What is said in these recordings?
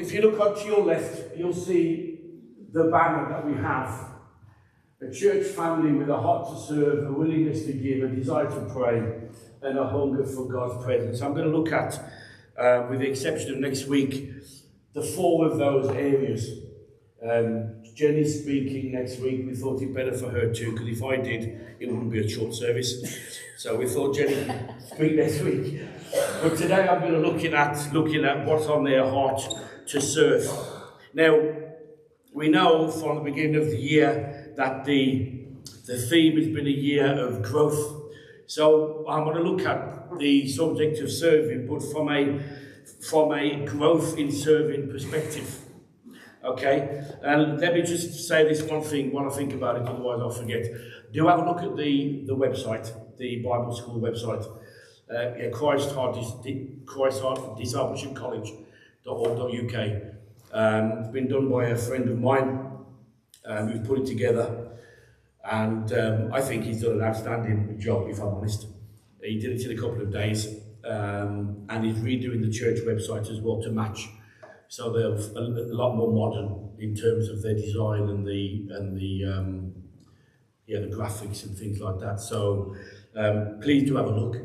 if you look onto your left, you'll see the banner that we have. A church family with a heart to serve, a willingness to give, a desire to pray, and a hunger for God's presence. I'm going to look at, with the exception of next week, the 4 of those areas. Jenny's speaking next week. We thought it better for her too, because if I did, it wouldn't be a short service. So we thought Jenny would speak next week. But today I'm going to looking at what's on their heart to serve. Now, we know from the beginning of the year that the theme has been a year of growth. So I'm going to look at the subject of serving, but from a growth in serving perspective. Okay, and let me just say this one thing when I think about it, otherwise I'll forget. Do have a look at the website, the Bible School website, Christ Heart Discipleship College.org.uk. It's been done by a friend of mine who's put it together, and I think he's done an outstanding job, if I'm honest. He did it in a couple of days, and he's redoing the church website as well to match. So they're a lot more modern in terms of their design and the graphics and things like that. So please do have a look.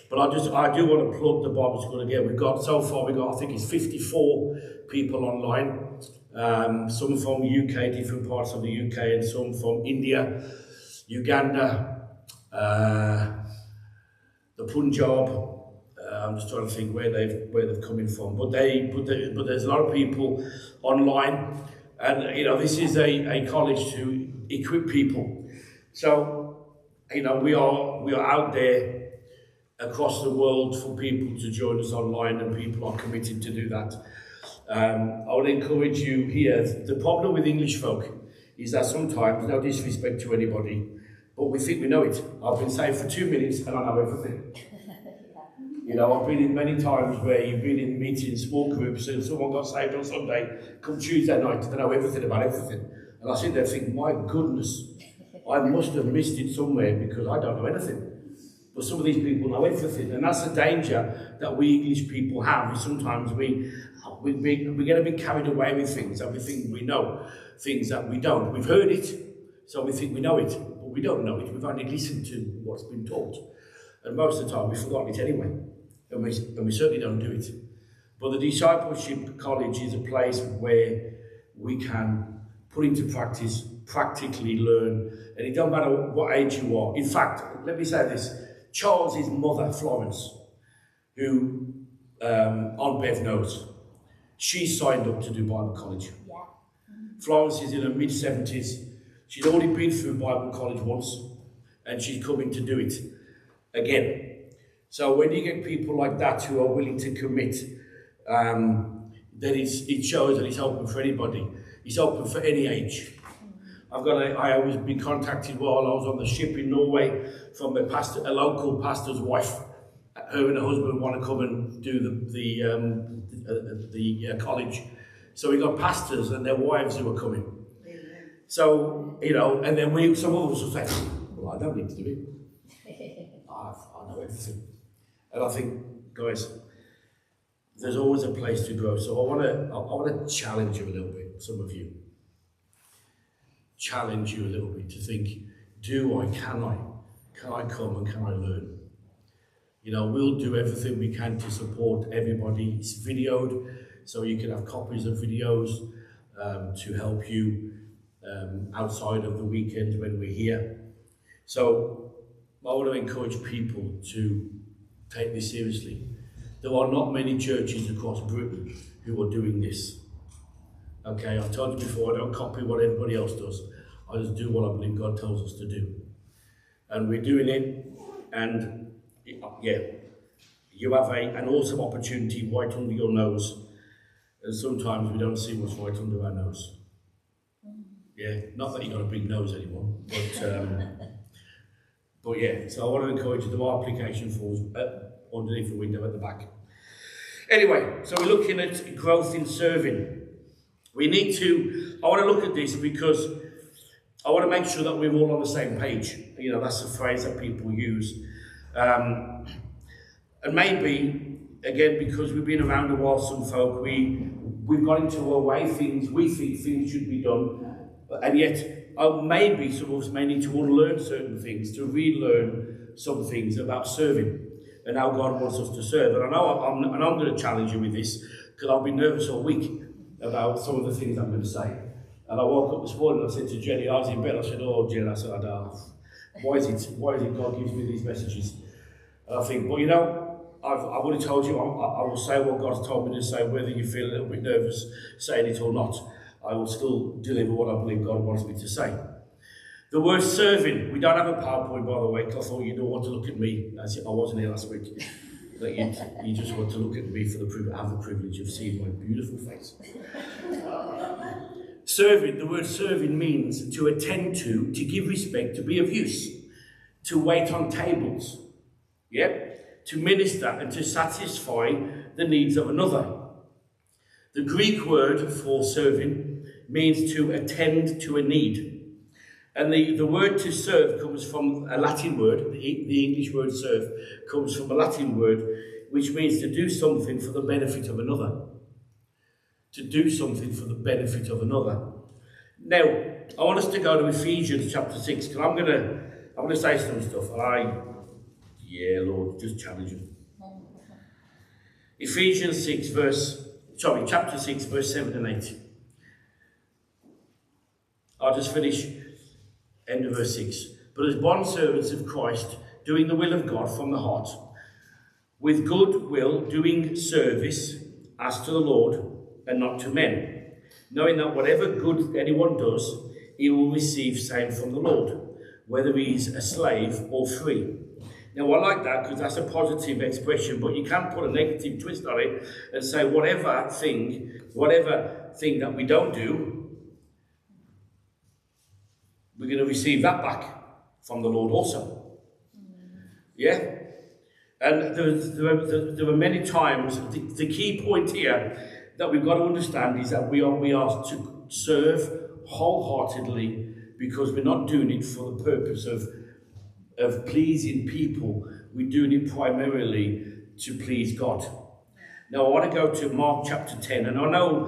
But I do want to plug the Bible School again. I think it's 54 people online. Some from UK, different parts of the UK, and some from India, Uganda, the Punjab. I'm just trying to think where they've come in from, but there's a lot of people online, and this is a college to equip people. So we are out there across the world for people to join us online, and people are committed to do that. I would encourage you here. The problem with English folk is that sometimes, no disrespect to anybody, but we think we know it. I've been saved for 2 minutes and I know everything. I've been in many times where you've been in meetings, small groups, and someone got saved on Sunday, come Tuesday night, they know everything about everything. And I sit there thinking, my goodness, I must have missed it somewhere because I don't know anything. But some of these people know everything, and that's the danger that we English people have. Is sometimes we get a bit carried away with things, and we think we know things that we don't. We've heard it, so we think we know it, but we don't know it. We've only listened to what's been taught. And most of the time we've forgotten it anyway, and we certainly don't do it. But the Discipleship College is a place where we can put into practice, practically learn, and it don't matter what age you are. In fact, let me say this, Charles's mother, Florence, who Aunt Bev knows, she signed up to do Bible College. Yeah. Florence is in her mid-70s. She's already been through Bible College once, and she's coming to do it again. So when you get people like that who are willing to commit, then it shows that it's open for anybody. It's open for any age. I was been contacted while I was on the ship in Norway from a local pastor's wife. Her and her husband want to come and do the college. So we got pastors and their wives who are coming. So, and then some of us will say, well, I don't need to do it. I know everything. And I think, guys, there's always a place to grow. So I want to challenge you a little bit, some of you. Challenge you a little bit to think, can I come and can I learn? We'll do everything we can to support everybody. It's videoed, so you can have copies of videos to help you outside of the weekends when we're here. So I want to encourage people to take this seriously. There are not many churches across Britain who are doing this. Okay, I've told you before, I don't copy what everybody else does. I just do what I believe God tells us to do. And we're doing it, and yeah, you have an awesome opportunity right under your nose, and sometimes we don't see what's right under our nose. Yeah, not that you've got a big nose anymore, but yeah, so I want to encourage you, there are application forms underneath the window at the back. Anyway, so we're looking at growth in serving. I want to look at this because I want to make sure that we're all on the same page. That's the phrase that people use. And maybe, again, because we've been around a while, some folk, we we've got into a way things, we think things should be done, and yet maybe some of us may need to unlearn certain things, to relearn some things about serving and how God wants us to serve. And I know I'm going to challenge you with this, because I've been nervous all week about some of the things I'm going to say. And I woke up this morning and I said to Jenny, I was in bed, I said, oh Jenny, I said, why is it God gives me these messages? And I think, well, you know, I've already told you, I will say what God's told me to say, whether you feel a little bit nervous saying it or not. I will still deliver what I believe God wants me to say. The word serving, we don't have a PowerPoint, by the way, because I thought you don't want to look at me, as I wasn't here last week. That you just want to look at me for have the privilege of seeing my beautiful face. Serving, the word serving means to attend to give respect, to be of use, to wait on tables, to minister and to satisfy the needs of another. The Greek word for serving means to attend to a need. And the word to serve comes from a Latin word, the English word serve comes from a Latin word, which means to do something for the benefit of another. To do something for the benefit of another. Now, I want us to go to Ephesians chapter 6, because I'm going to say some stuff, and Lord, just challenge you. Ephesians chapter 6, verse 7 and 8. I'll just finish. End of verse 6. But as bondservants of Christ, doing the will of God from the heart, with good will doing service as to the Lord and not to men, knowing that whatever good anyone does, he will receive same from the Lord, whether he is a slave or free. Now I like that because that's a positive expression, but you can put a negative twist on it and say whatever thing that we don't do, we're going to receive that back from the Lord also. Yeah? And there were many times, the key point here that we've got to understand is that we are to serve wholeheartedly, because we're not doing it for the purpose of pleasing people. We're doing it primarily to please God. Now I want to go to Mark chapter 10, and I know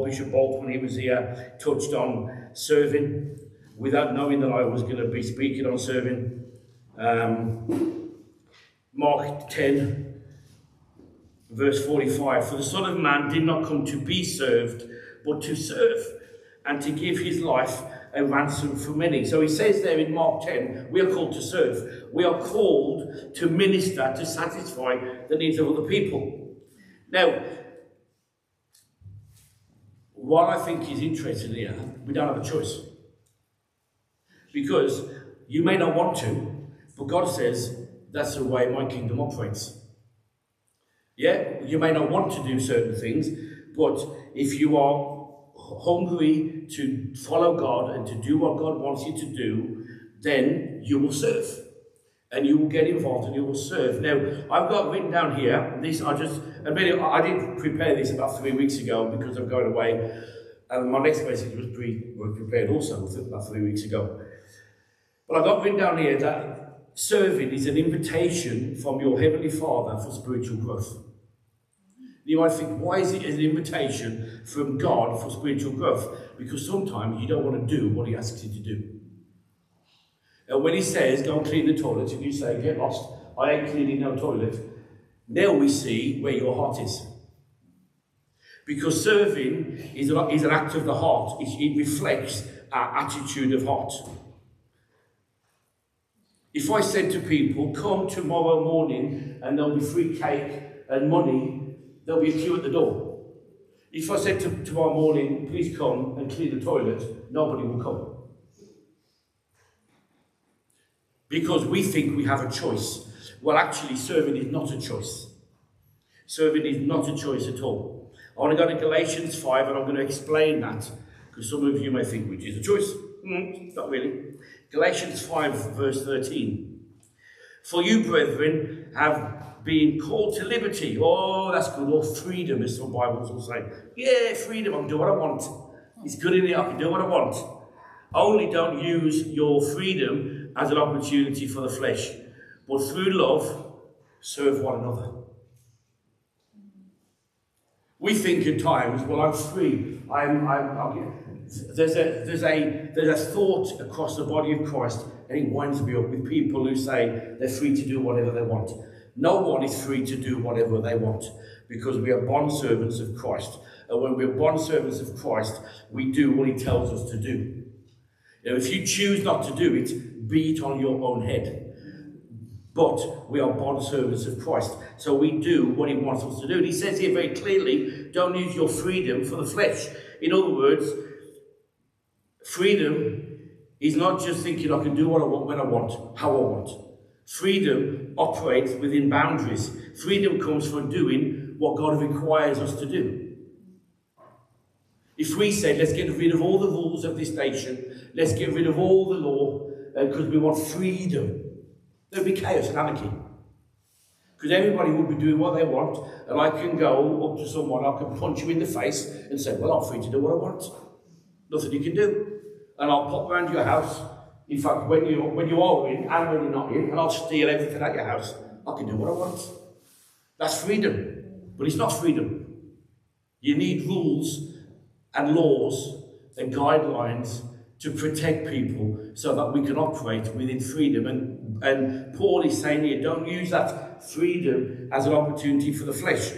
Bishop Bolt, when he was here, touched on serving, without knowing that I was going to be speaking on serving. Mark 10, verse 45. For the Son of Man did not come to be served, but to serve, and to give his life a ransom for many. So he says there in Mark 10, we are called to serve. We are called to minister, to satisfy the needs of other people. Now, what I think is interesting here, we don't have a choice. Because you may not want to, but God says that's the way my kingdom operates. Yeah, you may not want to do certain things, but if you are hungry to follow God and to do what God wants you to do, then you will serve. And you will get involved and you will serve. Now, I've got written down here, I did prepare this about 3 weeks ago because I'm going away. And my next message was prepared also about 3 weeks ago. But I've got written down here that serving is an invitation from your Heavenly Father for spiritual growth. You might think, why is it an invitation from God for spiritual growth? Because sometimes you don't want to do what he asks you to do. And when he says, go and clean the toilet, and you say, get lost, I ain't cleaning no toilet, now we see where your heart is. Because serving is an act of the heart. It reflects our attitude of heart. If I said to people, come tomorrow morning and there'll be free cake and money, there'll be a queue at the door. If I said tomorrow morning, please come and clean the toilet, nobody will come. Because we think we have a choice. Well, actually, serving is not a choice. Serving is not a choice at all. I want to go to Galatians 5, and I'm going to explain that, because some of you may think, which is a choice. Not really. Galatians 5, verse 13. For you, brethren, have been called to liberty. Oh, that's good. Or freedom, as some Bibles will say. Yeah, freedom. I can do what I want. It's good in it. I can do what I want. Only don't use your freedom as an opportunity for the flesh, but through love, serve one another. We think at times, well, I'm free. There's a thought across the body of Christ, and it winds me up with people who say they're free to do whatever they want. No one is free to do whatever they want, because we are bondservants of Christ. And when we're bondservants of Christ, we do what he tells us to do. Now, if you choose not to do it, be it on your own head. But we are bondservants of Christ. So we do what he wants us to do. And he says here very clearly, don't use your freedom for the flesh. In other words, freedom is not just thinking I can do what I want, when I want, how I want. Freedom operates within boundaries. Freedom comes from doing what God requires us to do. If we say, let's get rid of all the rules of this nation, let's get rid of all the law, because we want freedom, there'll be chaos and anarchy. Because everybody will be doing what they want, and I can go up to someone, I can punch you in the face and say, well, I'm free to do what I want. Nothing you can do. And I'll pop around your house. In fact, when you are in and when you're not in, and I'll steal everything out your house, I can do what I want. That's freedom. But it's not freedom. You need rules and laws and guidelines to protect people so that we can operate within freedom. And Paul is saying here, don't use that freedom as an opportunity for the flesh.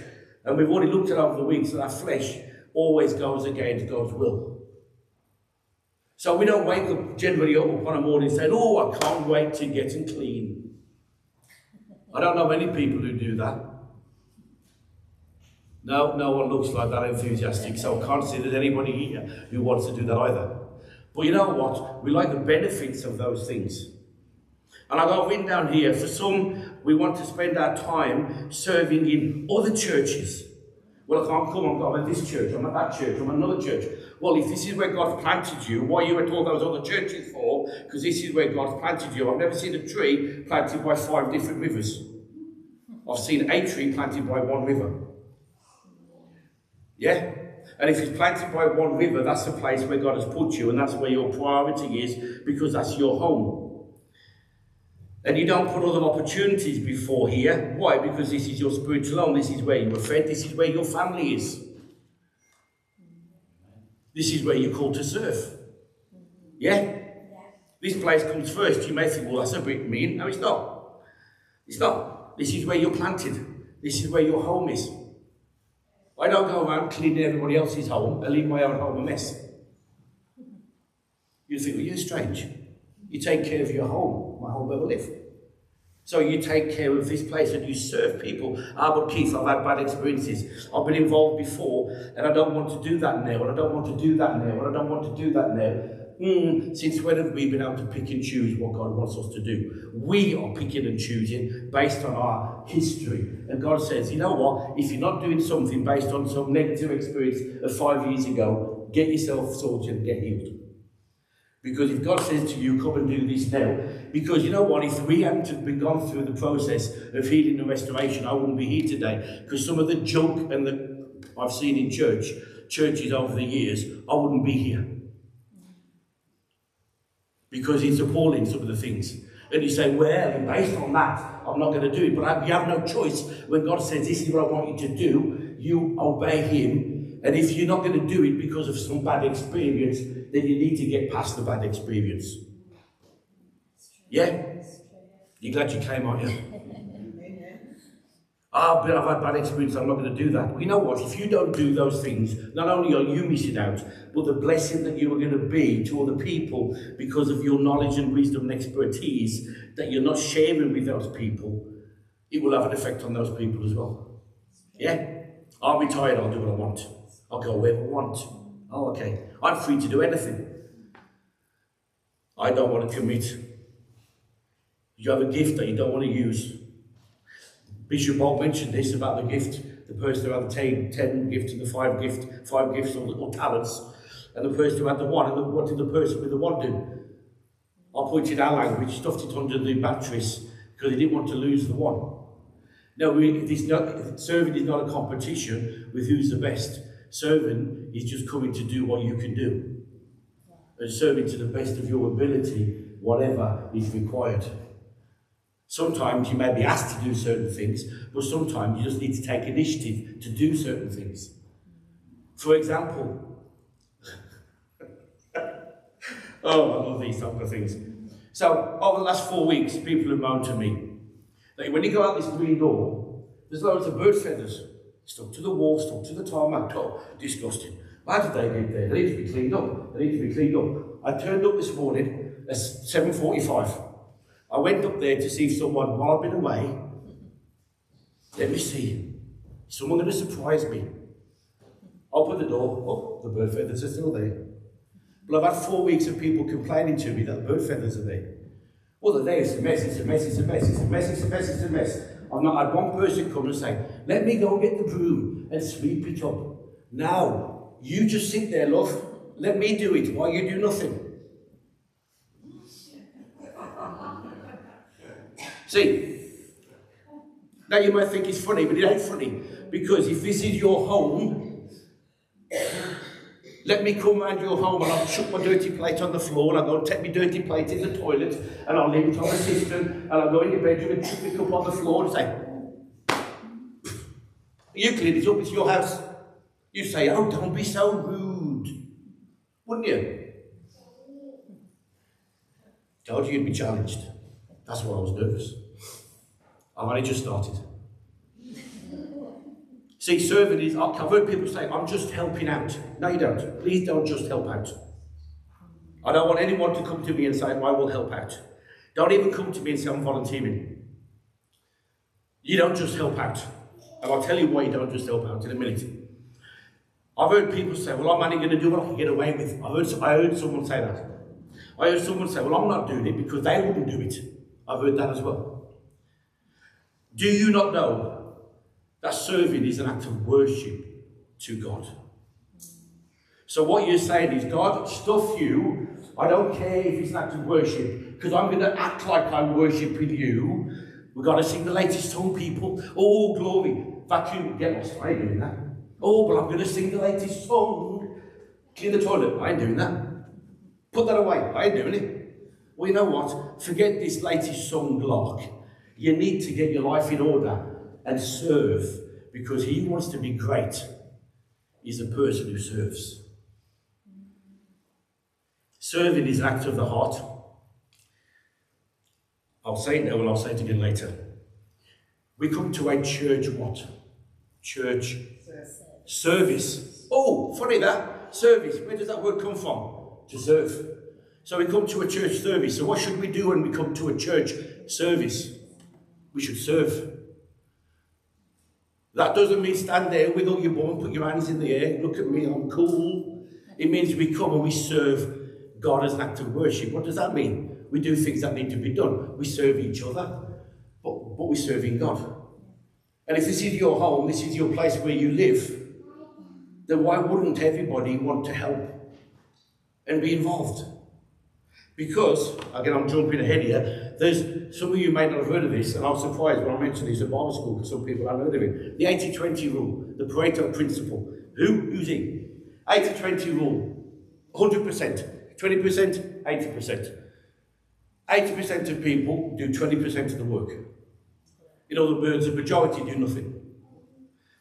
And we've already looked at over the weeks that our flesh always goes against God's will. So we don't wake up generally up on a morning saying, oh, I can't wait to get clean. I don't know many people who do that. No one looks like that enthusiastic, so I can't see there's anybody here who wants to do that either. But you know what? We like the benefits of those things. And I've got written down here, for some, we want to spend our time serving in other churches. Well, I can't come, I'm at this church, I'm at that church, I'm at another church. Well, if this is where God planted you, why are you at all those other churches for? Because this is where God planted you. I've never seen a tree planted by 5 different rivers. I've seen a tree planted by 1 river. Yeah? And if it's planted by 1 river, that's the place where God has put you, and that's where your priority is, because that's your home. And you don't put other opportunities before here. Why? Because this is your spiritual home. This is where you were fed. This is where your family is. This is where you're called to serve. Yeah? This place comes first. You may think, well, that's a bit mean. No, it's not. It's not. This is where you're planted. This is where your home is. I don't go around cleaning everybody else's home and leave my own home a mess. You think, well, you're strange. You take care of your home, my home where we live. So you take care of this place and you serve people. But Keith, I've had bad experiences. I've been involved before and I don't want to do that now, and I don't want to do that now, and I don't want to do that now. Since when have we been able to pick and choose what God wants us to do? We are picking and choosing based on our history. And God says, you know what? If you're not doing something based on some negative experience of 5 years ago, get yourself sorted and get healed. Because if God says to you, come and do this now, because you know what, if we hadn't have been gone through the process of healing and restoration, I wouldn't be here today. Because some of the junk and I've seen in churches over the years, I wouldn't be here. Because it's appalling, some of the things. And you say, well, based on that, I'm not going to do it. But you have no choice. When God says, this is what I want you to do, you obey him. And if you're not going to do it because of some bad experience, then you need to get past the bad experience. Yeah? You're glad you came, aren't you? But I've had bad experience, I'm not going to do that. Well, you know what? If you don't do those things, not only are you missing out, but the blessing that you are going to be to other people because of your knowledge and wisdom and expertise that you're not sharing with those people, it will have an effect on those people as well. Yeah? I'm retired, I'll do what I want. I'll go wherever I want. Oh, okay. I'm free to do anything. I don't want to commit. You have a gift that you don't want to use. Bishop Bob mentioned this about the gift. The person who had the 10 gifts and the 5 gifts or talents, and the person who had the 1, and what did the person with the 1 do? I pointed our language, stuffed it under the batteries because he didn't want to lose the 1. No, serving is not a competition with who's the best. Serving is just coming to do what you can do. And serving to the best of your ability, whatever is required. Sometimes you may be asked to do certain things, but sometimes you just need to take initiative to do certain things. For example, oh, I love these type of things. So, over the last 4 weeks, people have moaned to me that when you go out this green door, there's loads of bird feathers stuck to the wall, stuck to the tarmac. Oh, disgusting. Why did they get there? They need to be cleaned up. They need to be cleaned up. I turned up this morning at 7:45. I went up there to see if someone, while I've been away, let me see. Is someone going to surprise me? Open the door. Oh, the bird feathers are still there. But I've had 4 weeks of people complaining to me that the bird feathers are there. Well, they're there. It's a mess. It's a mess. It's a mess. It's a mess. It's a mess. It's a mess. I've not had one person come and say, let me go get the broom and sweep it up. Now, you just sit there, love. Let me do it while you do nothing. See, now you might think it's funny, but it ain't funny. Because if this is your home, let me come round your home and I'll chuck my dirty plate on the floor and I'll go and take my dirty plate in the toilet and I'll leave it on the cistern and I'll go in your bedroom and chuck my cup on the floor and say, you clean it up, it's your house. You say, oh, don't be so rude. Wouldn't you? Told you you'd be challenged. That's why I was nervous. I've only just started. See, serving is, I've heard people say, I'm just helping out. No, you don't. Please don't just help out. I don't want anyone to come to me and say, I will help out. Don't even come to me and say, I'm volunteering. You don't just help out. And I'll tell you why you don't just help out in a minute. I've heard people say, well, I'm only going to do what I can get away with. I heard someone say that. I heard someone say, well, I'm not doing it because they wouldn't do it. I've heard that as well. Do you not know that serving is an act of worship to God? So what you're saying is, God, stuff you. I don't care if it's an act of worship, because I'm going to act like I'm worshipping you. We've got to sing the latest song, people. Oh, glory. Vacuum, get lost. I ain't doing that. Oh, but I'm going to sing the latest song. Clean the toilet. I ain't doing that. Put that away. I ain't doing it. Well, you know what? Forget this latest song block. You need to get your life in order and serve, because he wants to be great. He's a person who serves. Serving is an act of the heart. I'll say it now and I'll say it again later. We come to a church what? Church service. Oh, funny that. Service. Where does that word come from? To serve. So we come to a church service. So what should we do when we come to a church service? We should serve. That doesn't mean stand there, wiggle your bum, put your hands in the air, look at me, I'm cool. It means we come and we serve God as an act of worship. What does that mean? We do things that need to be done. We serve each other, but we're serving God. And if this is your home, this is your place where you live, then why wouldn't everybody want to help and be involved? Because, again, I'm jumping ahead here, there's some of you may not have heard of this, and I was surprised when I mentioned this at Bible school, because some people haven't heard of it. The 80-20 rule, the Pareto principle. Who's he? 80-20 rule, 100%, 20%, 80%. 80% of people do 20% of the work. In other words, the majority do nothing.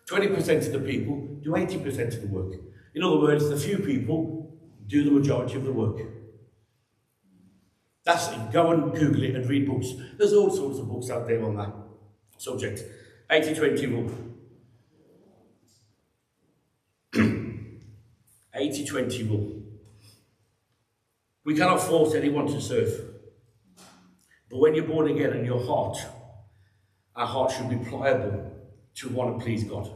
20% of the people do 80% of the work. In other words, the few people do the majority of the work. That's it. Go and Google it and read books. There's all sorts of books out there on that subject. 80-20 rule. 80-20 rule. We cannot force anyone to serve. But when you're born again in your heart, our heart should be pliable to want to please God.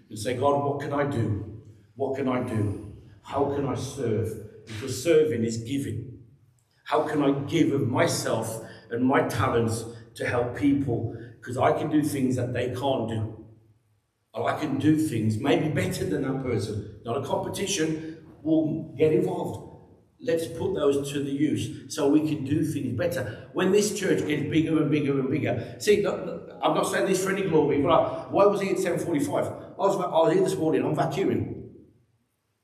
And say, God, what can I do? What can I do? How can I serve? Because serving is giving. How can I give of myself and my talents to help people? Because I can do things that they can't do. Or I can do things maybe better than that person. Not a competition. We'll get involved. Let's put those to the use so we can do things better. When this church gets bigger and bigger and bigger. See, I'm not saying this for any glory, but why was he at 7:45? I was here this morning, I'm vacuuming.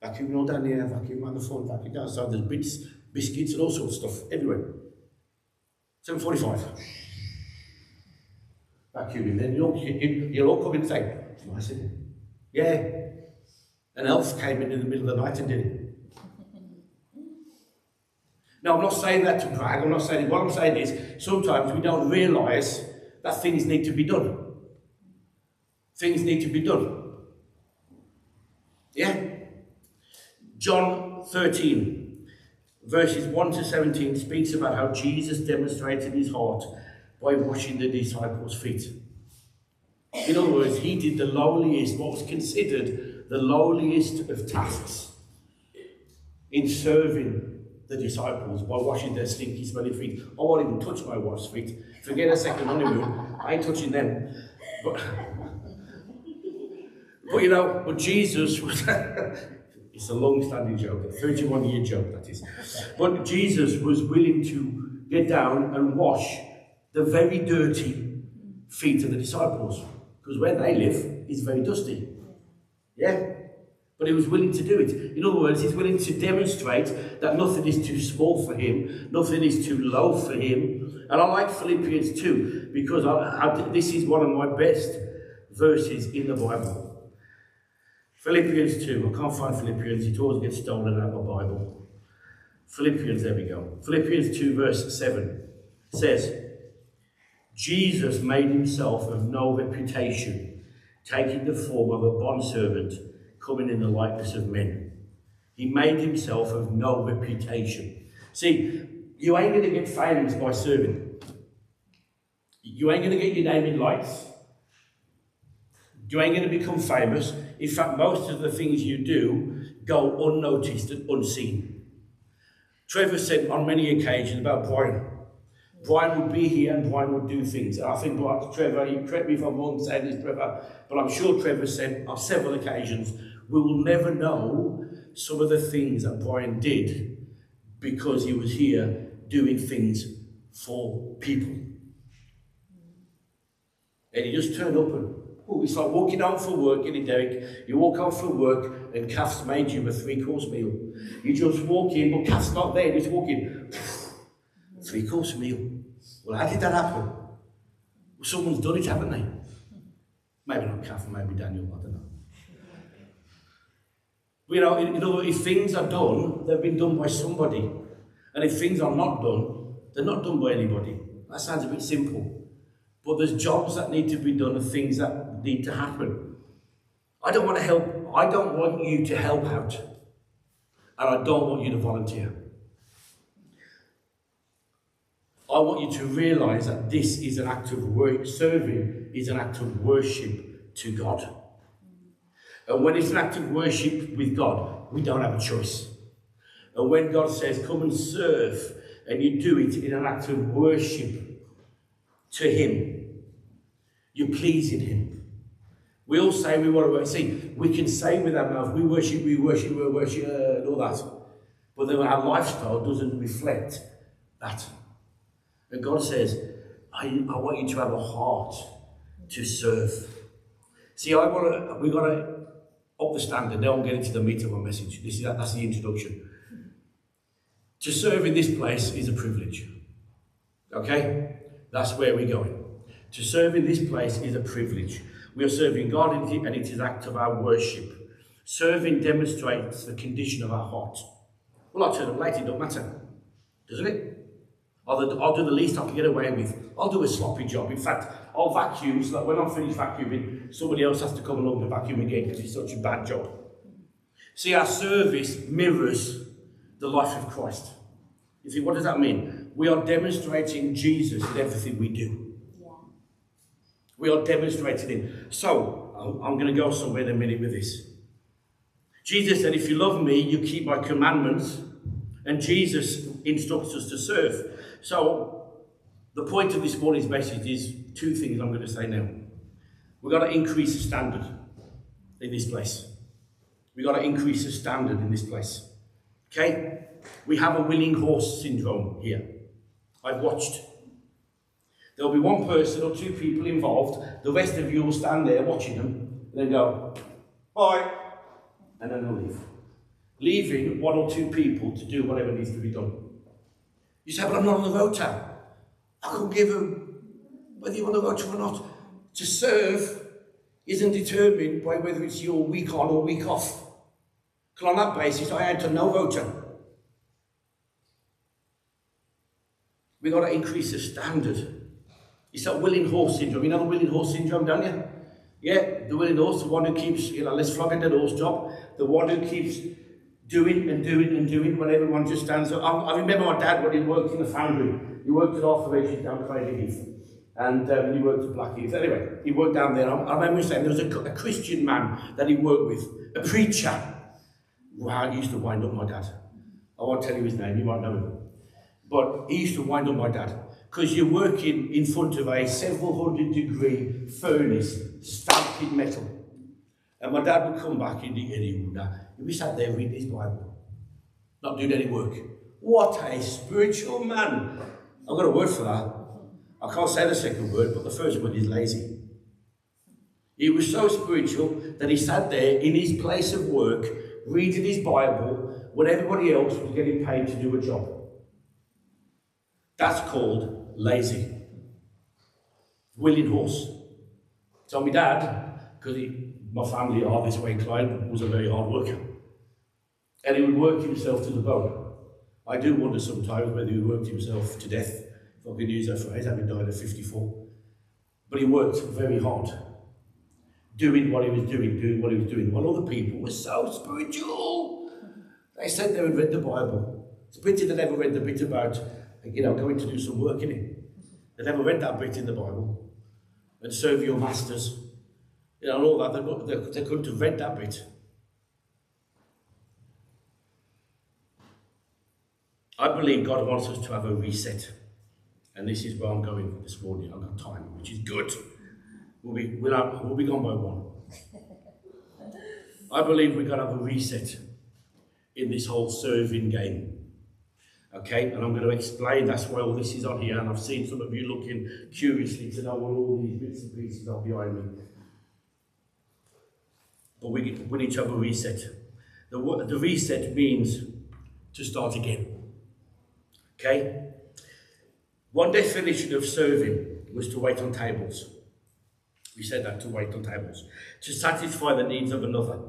Vacuuming all down here, vacuuming on the floor, vacuuming outside, there's bits, biscuits and all sorts of stuff everywhere. 7:45. Vacuuming, then you'll all come in and say, nice, isn't it? Yeah. An elf came in the middle of the night and did it. Now, I'm not saying that to brag. I'm not saying it. What I'm saying is sometimes we don't realise that things need to be done. Things need to be done. Yeah? John 13, verses 1 to 17 speaks about how Jesus demonstrated his heart by washing the disciples' feet. In other words, he did the lowliest, what was considered the lowliest of tasks in serving the disciples by washing their stinky, smelly feet. I won't even touch my wife's feet. Forget a second honeymoon. I ain't touching them. But you know, but Jesus was... It's a long-standing joke, a 31-year joke, that is. But Jesus was willing to get down and wash the very dirty feet of the disciples. Because where they live is very dusty. Yeah? But he was willing to do it. In other words, he's willing to demonstrate that nothing is too small for him, nothing is too low for him. And I like Philippians 2, because this is one of my best verses in the Bible. Philippians 2, I can't find Philippians, it always gets stolen out of my Bible. Philippians, there we go. Philippians 2 verse 7 says, Jesus made himself of no reputation, taking the form of a bondservant, coming in the likeness of men. He made himself of no reputation. See, you ain't going to get famous by serving. You ain't going to get your name in lights. You ain't going to become famous. In fact, most of the things you do go unnoticed and unseen. Trevor said on many occasions about Brian. Brian would be here and Brian would do things. And I think Trevor, you correct me if I'm wrong saying this, Trevor, but I'm sure Trevor said on several occasions, we will never know some of the things that Brian did because he was here doing things for people. And he just turned up and, it's like walking home from work, isn't it, Derek? You walk home from work and Kath's made you a 3-course meal. You just walk in, but Kath's not there, just walk in. 3-course meal. Well, how did that happen? Well, someone's done it, haven't they? Maybe not Kath, maybe Daniel, I don't know. You know, in other words, if things are done, they've been done by somebody. And if things are not done, they're not done by anybody. That sounds a bit simple. But there's jobs that need to be done and things that need to happen. I don't want to help. I don't want you to help out. And I don't want you to volunteer. I want you to realise that this is an act of work. Serving is an act of worship to God. And when it's an act of worship with God, we don't have a choice. And when God says, come and serve, and you do it in an act of worship to him, you're pleasing him. We all say we want to worship. See, we can say with our mouth, we worship, and all that. But then our lifestyle doesn't reflect that. And God says, I want you to have a heart to serve. See, we got to up the standard. Now I'm getting to the meat of my message. That's the introduction. To serve in this place is a privilege. Okay? That's where we're going. To serve in this place is a privilege. We are serving God and it is an act of our worship. Serving demonstrates the condition of our heart. Well, I'll turn up late, it don't matter. Doesn't it? I'll do the least I can get away with. I'll do a sloppy job. In fact, I'll vacuum so that when I'm finished vacuuming, somebody else has to come along and vacuum again because it's such a bad job. See, our service mirrors the life of Christ. You see, what does that mean? We are demonstrating Jesus in everything we do. Yeah. We are demonstrating him. So, I'm going to go somewhere in a minute with this. Jesus said, if you love me, you keep my commandments. And Jesus instructs us to serve. So, the point of this morning's message is 2 things I'm going to say now. We've got to increase the standard in this place. We've got to increase the standard in this place. Okay? We have a willing horse syndrome here. I've watched. There'll be 1 person or 2 people involved. The rest of you will stand there watching them and then go, bye. And then they'll leave. Leaving 1 or 2 people to do whatever needs to be done. You say, but I'm not on the rota. I couldn't give them whether you're on the rota or not. To serve isn't determined by whether it's your week on or week off. Because on that basis, I had to no voter. We've got to increase the standard. It's that willing horse syndrome. You know the willing horse syndrome, don't you? Yeah, the willing horse, the one who keeps, let's flog a dead horse job. The one who keeps doing and doing and doing when everyone just stands up. I remember my dad when he worked in the foundry. He worked at Arthur H. down Craig Heath. And he worked at Blackheath. Anyway, he worked down there. I remember him saying there was a Christian man that he worked with, a preacher. Wow, he used to wind up my dad. I won't tell you his name, you might know him. But he used to wind up my dad. Because you're working in front of a several 100-degree furnace, stamping metal. And my dad would come back and he would be sat there reading his Bible, not doing any work. What a spiritual man. I've got a word for that. I can't say the second word, but the first word is lazy. He was so spiritual that he sat there in his place of work, reading his Bible, when everybody else was getting paid to do a job. That's called lazy. Willing horse. So my dad, because my family are this way inclined, was a very hard worker. And he would work himself to the bone. I do wonder sometimes whether he worked himself to death, if I could use that phrase, having died at 54. But he worked very hard, doing what he was doing, while other people were so spiritual. They sat there and read the Bible. It's a pity they never read the bit about, going to do some work in it. They never read that bit in the Bible. And serve your masters. And all that. They couldn't have read that bit. I believe God wants us to have a reset. And this is where I'm going this morning. I've got time, which is good. We'll be gone by 1. I believe we've got to have a reset in this whole serving game. Okay, and I'm going to explain, that's why all this is on here, and I've seen some of you looking curiously to know what all these bits and pieces are behind me. But we need to have a reset. The reset means to start again. Okay? One definition of serving was to wait on tables. We said that, to wait on tables. To satisfy the needs of another.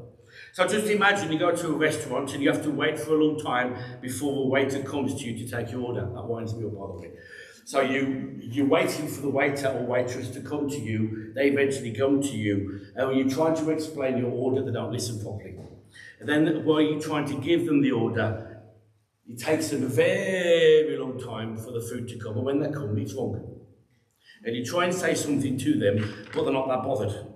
So just imagine you go to a restaurant and you have to wait for a long time before the waiter comes to you to take your order. That winds me up, by the way. So you're waiting for the waiter or waitress to come to you. They eventually come to you. And when you're trying to explain your order, they don't listen properly. And then while you're trying to give them the order, it takes them a very long time for the food to come. And when they come, it's wrong. And you try and say something to them, but they're not that bothered.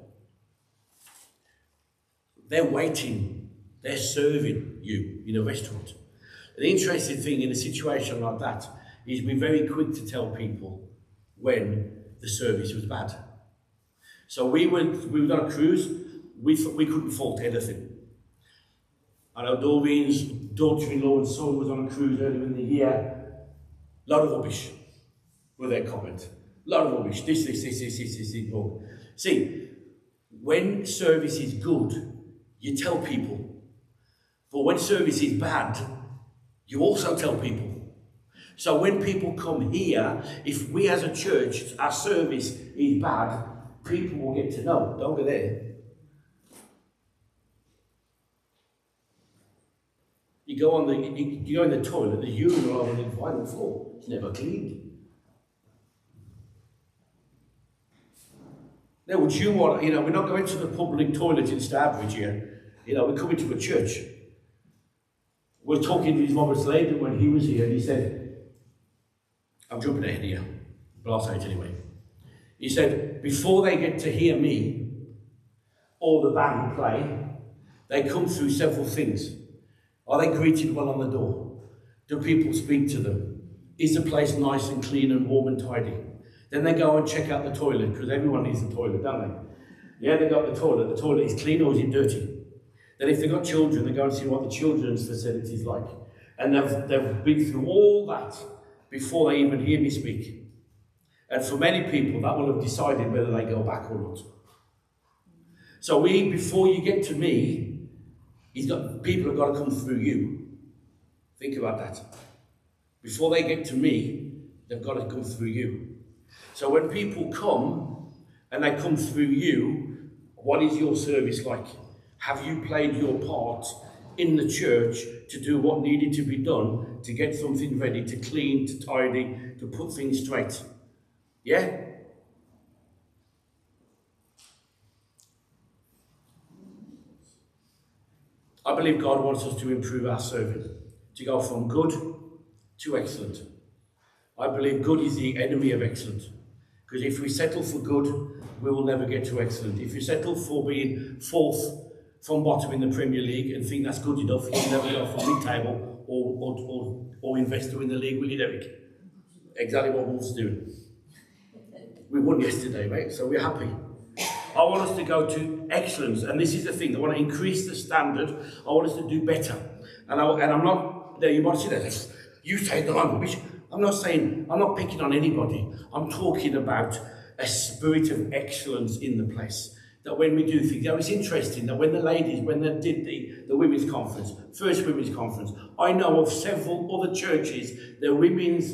They're waiting. They're serving you in a restaurant. The interesting thing in a situation like that is we're very quick to tell people when the service was bad. So we were on a cruise. We couldn't fault anything. I know Doreen's daughter-in-law and son was on a cruise earlier in the year. A lot of rubbish with their comment. A lot of rubbish. This, wrong. See, when service is good, you tell people. But when service is bad, you also tell people. So when people come here, if we as a church, our service is bad, people will get to know. Don't go there. You go in the toilet, the urinal on the vinyl floor. It's never cleaned. Now, would you want, we're not going to the public toilet in Starbridge here. We're coming to a church. We're talking to his Robert Slater when he was here, and he said, I'm jumping ahead here, but I'll say it anyway. He said, before they get to hear me or the band play, they come through several things. Are they greeted well on the door? Do people speak to them? Is the place nice and clean and warm and tidy? Then they go and check out the toilet, because everyone needs a toilet, don't they? Yeah, they got the toilet. The toilet is clean or is it dirty? Then if they've got children, they go and see what the children's facility is like. And they've been through all that before they even hear me speak. And for many people, that will have decided whether they go back or not. So before you get to me, people have got to come through you. Think about that. Before they get to me, they've got to come through you. So when people come, and they come through you, what is your service like? Have you played your part in the church to do what needed to be done, to get something ready, to clean, to tidy, to put things straight. Yeah? I believe God wants us to improve our serving, to go from good to excellent. I believe good is the enemy of excellent. Because if we settle for good, we will never get to excellent. If you settle for being fourth from bottom in the Premier League and think that's good enough, you'll never go from mid-table or invest in the league, will you, Derek? Exactly what Wolves do. We won yesterday, mate, so we're happy. I want us to go to excellence, and this is the thing. I want to increase the standard. I want us to do better. And I'm not, there you might say that, you say that I'm rubbish. I'm not picking on anybody. I'm talking about a spirit of excellence in the place. That when we do things, it's interesting that when they did the women's conference, first women's conference, I know of several other churches, their women's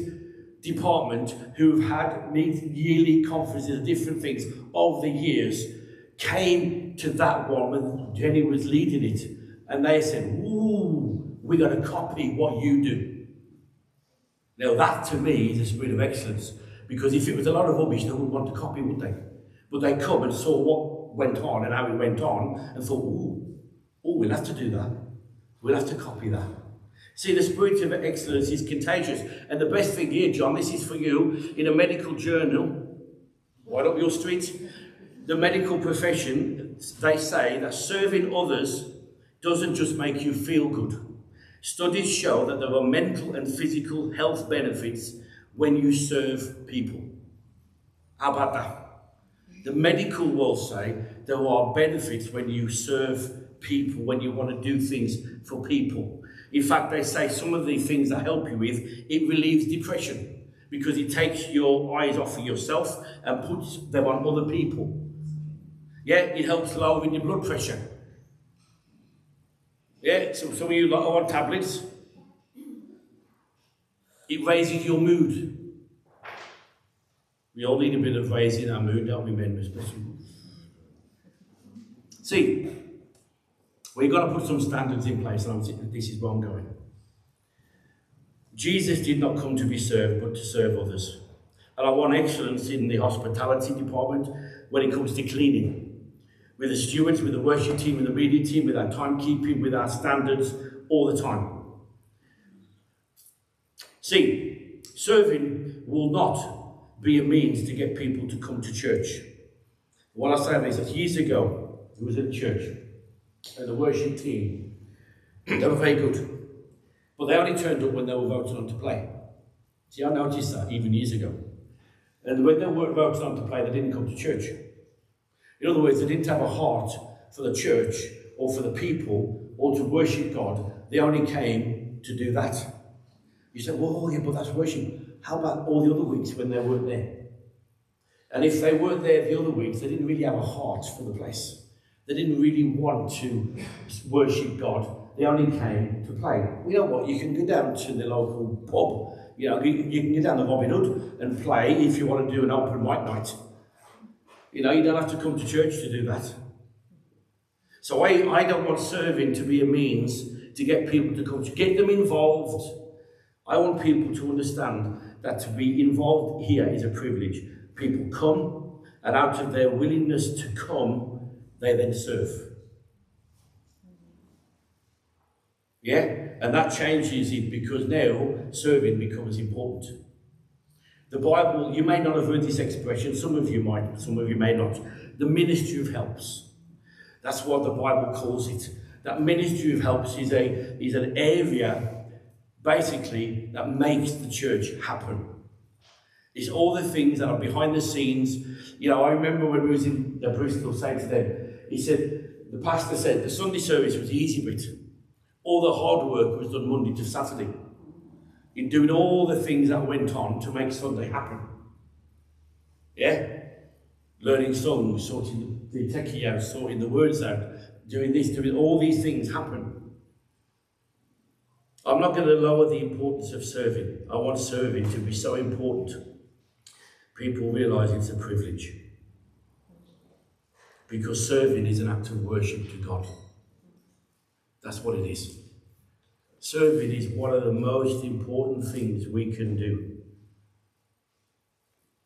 department who've had yearly conferences of different things over the years, came to that one when Jenny was leading it, and they said, ooh, we're going to copy what you do. Now that to me is a spirit of excellence, because if it was a lot of rubbish, they wouldn't want to copy, would they? But they come and saw what went on and how it went on and thought, ooh, we'll have to do that. We'll have to copy that. See, the spirit of excellence is contagious. And the best thing here, John, this is for you, in a medical journal, right up your street, the medical profession, they say that serving others doesn't just make you feel good. Studies show that there are mental and physical health benefits when you serve people. How about that? The medical world say there are benefits when you serve people, when you want to do things for people. In fact, they say some of the things that help you with, it relieves depression because it takes your eyes off of yourself and puts them on other people. Yeah, it helps lowering your blood pressure. Yeah, so some of you are on tablets. It raises your mood. We all need a bit of raising our mood, don't we, men, especially? See, we've got to put some standards in place, and this is where I'm going. Jesus did not come to be served, but to serve others. And I want excellence in the hospitality department when it comes to cleaning. With the stewards, with the worship team, with the media team, with our timekeeping, with our standards, all the time. See, serving will not be a means to get people to come to church. What I say is that years ago, it was at church, and the worship team, they were very good. But they only turned up when they were voted on to play. See, I noticed that even years ago. And when they weren't voted on to play, they didn't come to church. In other words, they didn't have a heart for the church or for the people or to worship God. They only came to do that. You say, well, yeah, but that's worship. How about all the other weeks when they weren't there? And if they weren't there the other weeks, they didn't really have a heart for the place. They didn't really want to worship God. They only came to play. You know what? You can go down to the local pub. You know, you can go down to Robin Hood and play if you want to do an open mic night. You know, you don't have to come to church to do that. So I don't want serving to be a means to get people to come, to get them involved. I want people to understand that to be involved here is a privilege. People come, and out of their willingness to come, they then serve. Yeah? And that changes it because now serving becomes important. The Bible, you may not have heard this expression, some of you might, some of you may not. The ministry of helps. That's what the Bible calls it. That ministry of helps is an area, basically, that makes the church happen. It's all the things that are behind the scenes. You know, I remember when we was in the Bristol saying to them, the pastor said, the Sunday service was the easy bit. All the hard work was done Monday to Saturday. In doing all the things that went on to make Sunday happen. Yeah? Learning songs, sorting the techie out, sorting the words out, doing this, doing all these things happen. I'm not going to lower the importance of serving. I want serving to be so important. People realise it's a privilege. Because serving is an act of worship to God. That's what it is. Serving is one of the most important things we can do.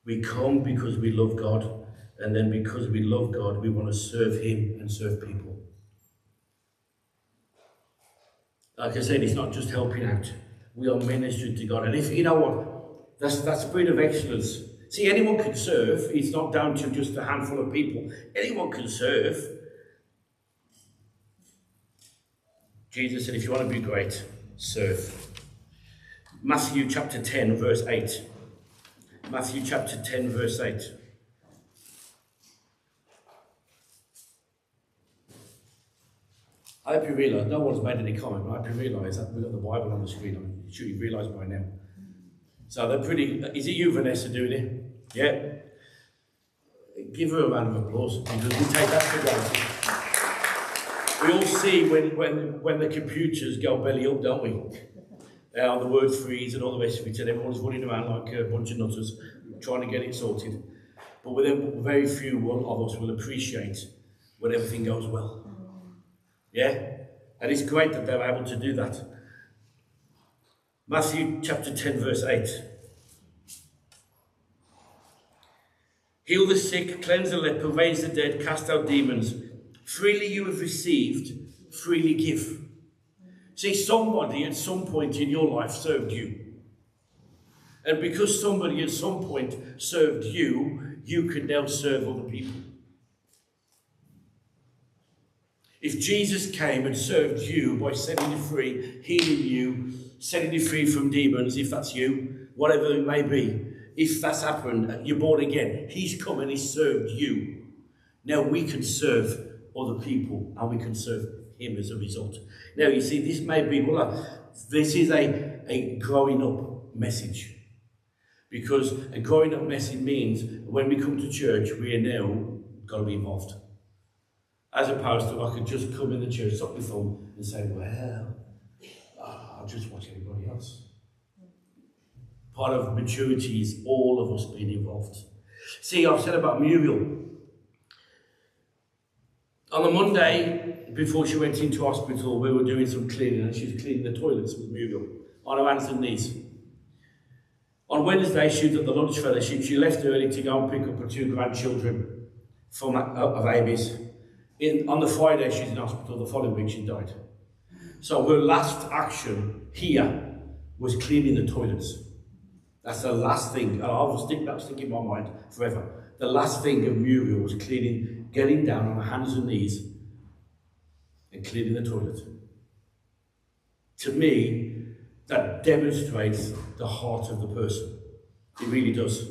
We come because we love God, and then because we love God, we want to serve Him and serve people. Like I said, it's not just helping out. We are ministering to God. And if you know what, that's spirit of excellence. See, anyone can serve. It's not down to just a handful of people. Anyone can serve. Jesus said, if you want to be great, serve. Matthew chapter 10, verse 8. Matthew chapter 10, verse 8. I hope you realise, no one's made any comment, but I hope you realise that we've got the Bible on the screen. I'm sure you've realised by now. So they're pretty... Is it you, Vanessa, doing it? Yeah? Give her a round of applause, because we take that for granted. We all see when the computers go belly up, don't we? The word freeze and all the rest of it, and everyone's running around like a bunch of nutters trying to get it sorted. But within very few of us will appreciate when everything goes well. Yeah? And it's great that they're able to do that. Matthew chapter 10, verse 8. Heal the sick, cleanse the leper, raise the dead, cast out demons. Freely you have received, freely give. See, somebody at some point in your life served you. And because somebody at some point served you, you can now serve other people. If Jesus came and served you by setting you free, healing you, setting you free from demons, if that's you, whatever it may be, if that's happened, you're born again, he's come and he's served you. Now we can serve other people and we can serve him as a result. Now you see, this may be, this is a growing up message. Because a growing up message means when we come to church, we are now got to be involved. As opposed to I could just come in the church, stop my thumb and say, well, I'll just watch everybody else. Part of maturity is all of us being involved. See, I've said about Muriel. On the Monday, before she went into hospital, we were doing some cleaning, and she was cleaning the toilets with Muriel on her hands and knees. On Wednesday, she was at the lunch fellowship. She left early to go and pick up her 2 grandchildren from babies. On the Friday, she's in hospital. The following week, she died. So her last action here was cleaning the toilets. That's the last thing, and I'll stick in my mind forever. The last thing of Muriel was cleaning, getting down on her hands and knees and cleaning the toilet. To me, that demonstrates the heart of the person. It really does.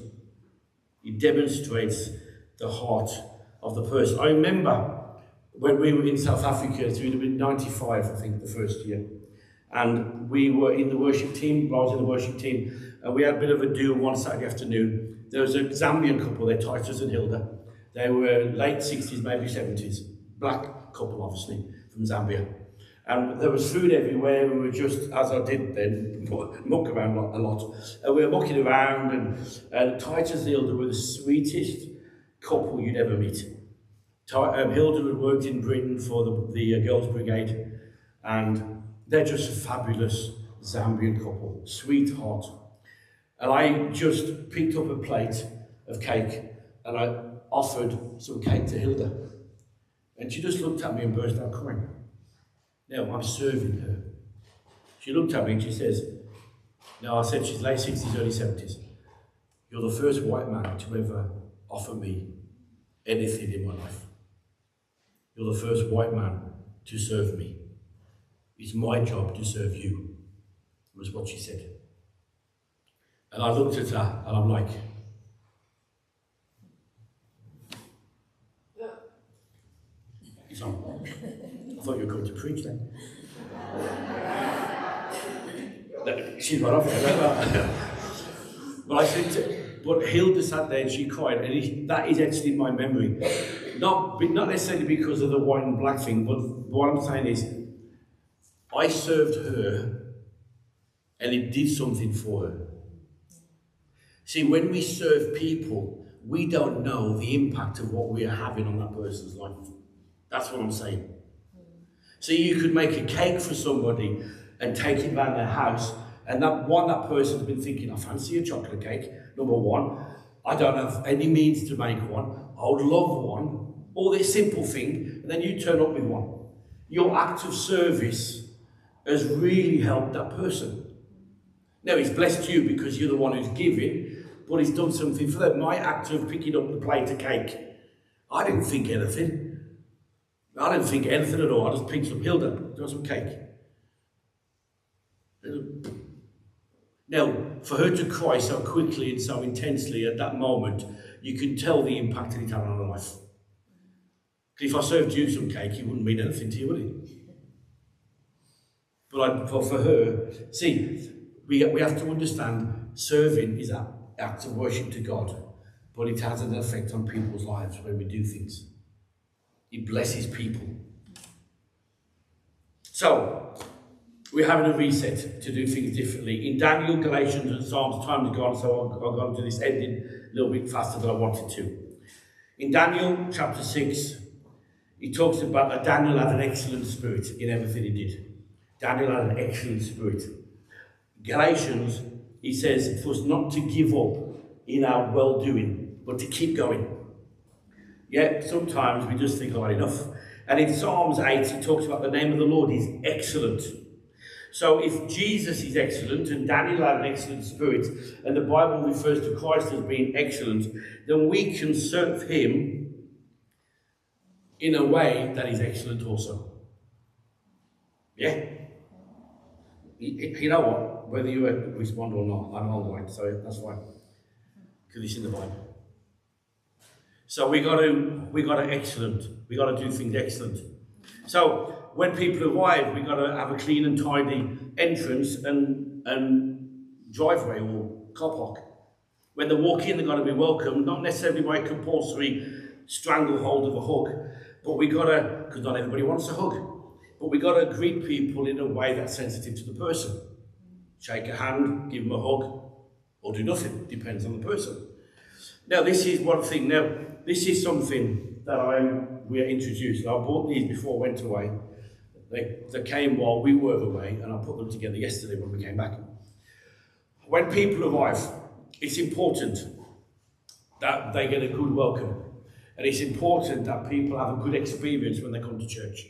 It demonstrates the heart of the person. I remember when we were in South Africa, so it would have been 95, I think, the first year. And we were in the worship team, I was in the worship team, and we had a bit of a do one Saturday afternoon. There was a Zambian couple there, Titus and Hilda. They were late 60s, maybe 70s. Black couple, obviously, from Zambia. And there was food everywhere. We were just, as I did then, muck around a lot. And we were mucking around, and Titus and Hilda were the sweetest couple you'd ever meet. Hilda had worked in Britain for the Girls' Brigade, and they're just a fabulous Zambian couple, sweetheart. And I just picked up a plate of cake, and I offered some cake to Hilda. And she just looked at me and burst out crying. Now, I'm serving her. She looked at me and she says, now I said she's late 60s, early 70s. You're the first white man to ever offer me anything in my life. You're the first white man to serve me. It's my job to serve you, was what she said. And I looked at her and I'm like, it's on. I thought you were going to preach then. She's right off there. But I said, but Hilda sat there and she cried, and that is actually in my memory. Not necessarily because of the white and black thing, but what I'm saying is, I served her, and it did something for her. See, when we serve people, we don't know the impact of what we are having on that person's life. That's what I'm saying. So you could make a cake for somebody, and take it around their house. And that person's been thinking, I fancy a chocolate cake, number one. I don't have any means to make one. I would love one. All this simple thing, and then you turn up with one. Your act of service has really helped that person. Now, he's blessed you because you're the one who's giving, but he's done something for them. My act of picking up the plate of cake, I didn't think anything. I didn't think anything at all. I just picked up Hilda, got some cake. Now, for her to cry so quickly and so intensely at that moment, you can tell the impact it had on her life. If I served you some cake, it wouldn't mean anything to you, would it? But for her, see, we have to understand serving is an act of worship to God, but it has an effect on people's lives when we do things. It blesses people. So, we're having a reset to do things differently. In Daniel, Galatians and Psalms, time is gone, so I'll go to this ending a little bit faster than I wanted to. In Daniel chapter 6, he talks about that Daniel had an excellent spirit in everything he did. Daniel had an excellent spirit. Galatians, he says, for us not to give up in our well-doing, but to keep going. Yeah, sometimes we just think, oh, enough. And in Psalms 8, he talks about the name of the Lord is excellent. So if Jesus is excellent and Daniel had an excellent spirit and the Bible refers to Christ as being excellent, then we can serve him in a way that is excellent also. Yeah? You know what? Whether you respond or not, I'm online, so that's fine. Because it's in the Bible. So we got to excellent. We got to do things excellent. So when people arrive, we got to have a clean and tidy entrance and driveway or car park. When they walk in, they've got to be welcomed, not necessarily by a compulsory stranglehold of a hug, but we got to, because not everybody wants a hug, but we got to greet people in a way that's sensitive to the person. Shake a hand, give them a hug, or do nothing, depends on the person. Now, this is one thing. Now, this is something that we are introduced. I bought these before I went away. They came while we were away, and I put them together yesterday when we came back. When people arrive, it's important that they get a good welcome. And it's important that people have a good experience when they come to church.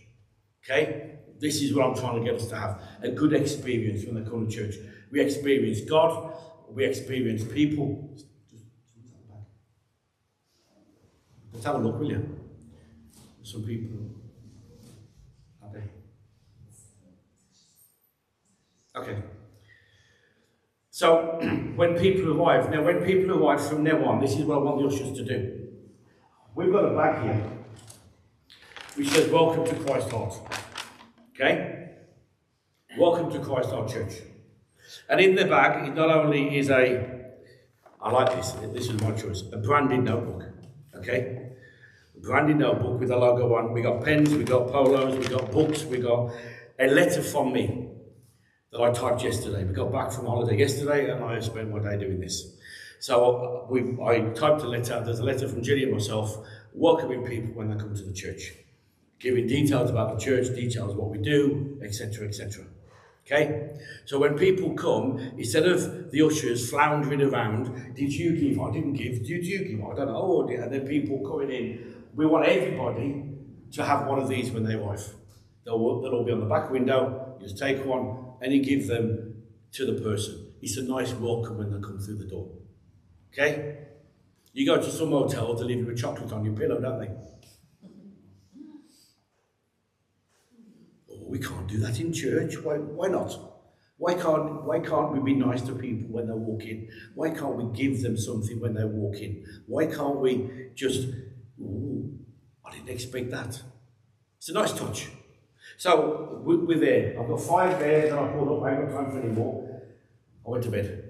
Okay? This is what I'm trying to get us to have. A good experience when they come to church. We experience God. We experience people. Let's have a look, will you? Some people. Are they? Okay. So, when people arrive from now on, this is what I want the ushers to do. We've got a bag here which says, welcome to Christ Heart. Okay? Welcome to Christ Heart Church. And in the bag, it not only is I like this is my choice, a branded notebook. Okay? A branded notebook with a logo on. We got pens, we got polos, we got books, we got a letter from me that I typed yesterday. We got back from holiday yesterday and I spent my day doing this. So I typed a letter. There's a letter from Jenny and myself welcoming people when they come to the church, giving details about the church, details what we do, etc., etc. Okay? So when people come, instead of the ushers floundering around, did you give? I didn't give. Did you give? I don't know. And then people coming in. We want everybody to have one of these when they arrive. They'll all be on the back window. You just take one and you give them to the person. It's a nice welcome when they come through the door. Okay? You go to some hotel, they leave you with chocolate on your pillow, don't they? Oh, we can't do that in church. Why not? Why can't we be nice to people when they walk in? Why can't we give them something when they walk in? Why can't we just, ooh, I didn't expect that. It's a nice touch. So we're there. I've got 5 there that I pulled up. I haven't got time for any more. I went to bed.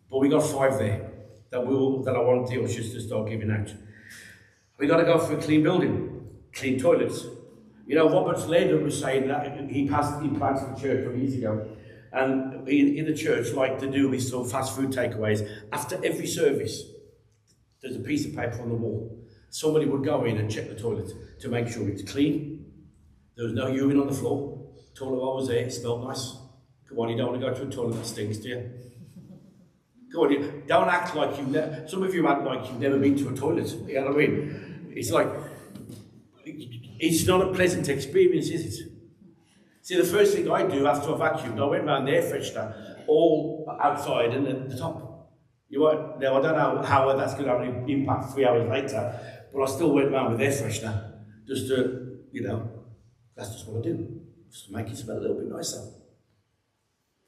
But we got 5 there that I want the ushers to start giving out. We got to go for a clean building, clean toilets. You know, Robert Slater was saying that he planted the church some years ago, and in the church, like to do with some fast food takeaways, after every service, there's a piece of paper on the wall. Somebody would go in and check the toilet to make sure it's clean. There was no urine on the floor. Toilet roll was there. It smelled nice. Come on, you don't want to go to a toilet that stinks, do you? Come on, you don't act like you've never... Some of you act like you've never been to a toilet. You know what I mean? It's like... It's not a pleasant experience, is it? See, the first thing I do after I vacuumed, I went round the air freshener, all outside and at the top. Now, I don't know how that's going to have an impact 3 hours later, but I still went round with air freshener, just to, that's just what I do, just to make it smell a little bit nicer.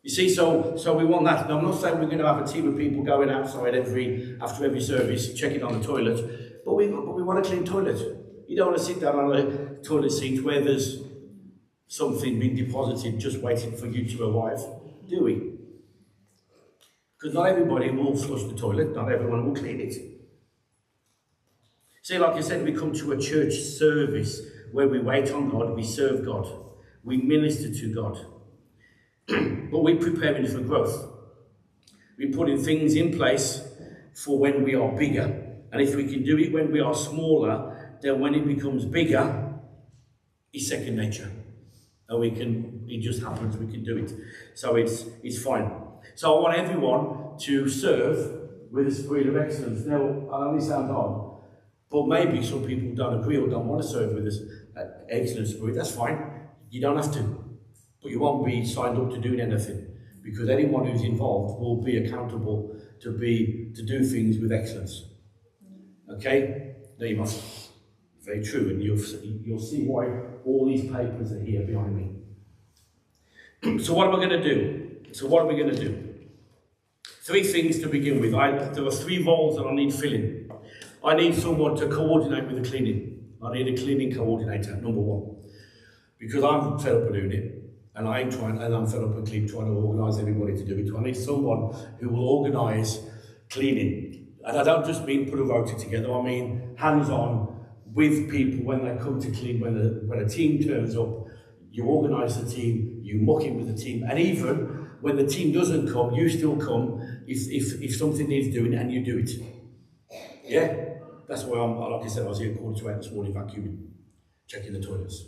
You see, so we want that. Now, I'm not saying we're going to have a team of people going outside after every service, checking on the toilet, but we want a clean toilet. You don't want to sit down on a toilet seat where there's something being deposited just waiting for you to arrive, do we? Because not everybody will flush the toilet, not everyone will clean it. See, like I said, we come to a church service where we wait on God, we serve God, we minister to God. But we're preparing for growth. We're putting things in place for when we are bigger. And if we can do it when we are smaller, then when it becomes bigger, it's second nature. And it just happens, we can do it. So it's fine. So I want everyone to serve with a spirit of excellence. Now, I only sound odd, but maybe some people don't agree or don't want to serve with this excellent spirit. That's fine. You don't have to. But you won't be signed up to doing anything, because anyone who's involved will be accountable to do things with excellence. Okay? There you must. Very true, and you'll see why all these papers are here behind me. So what am I going to do? 3 things to begin with. There are 3 roles that I need filling. I need someone to coordinate with the cleaning. I need a cleaning coordinator, number 1. Because I'm fed up of doing it. And I'm fed up of trying to organise everybody to do it. So I need someone who will organise cleaning. And I don't just mean put a rota together, I mean hands-on with people when they come to clean, when a team turns up, you organise the team, you muck in with the team, and even when the team doesn't come, you still come if something needs doing and you do it. Yeah? That's why like I said, I was here at 7:45 this morning vacuuming, checking the toilets.